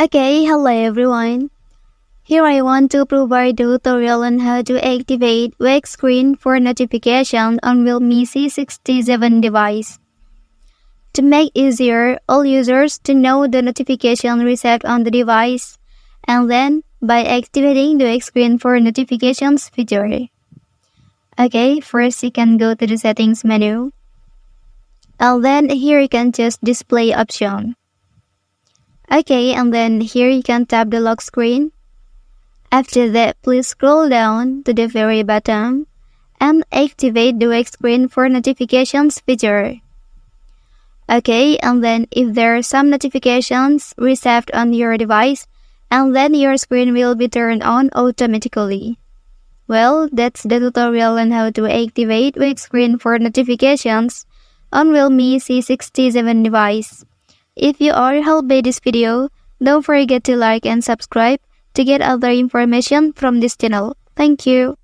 Okay, hello everyone. Here I want to provide a tutorial on how to activate wake screen for notification on Realme C67 device. To make easier all users to know the notification received on the device, and then by activating the wake screen for notifications feature. Okay, first you can go to the settings menu, and then here you can choose display option. Okay, and then here you can tap the lock screen. After that, please scroll down to the very bottom and activate the wake screen for notifications feature. Okay, and then if there are some notifications received on your device, and then your screen will be turned on automatically. Well, that's the tutorial on how to activate wake screen for notifications on Realme C67 device. If you are helped by this video, don't forget to like and subscribe to get other information from this channel. Thank you.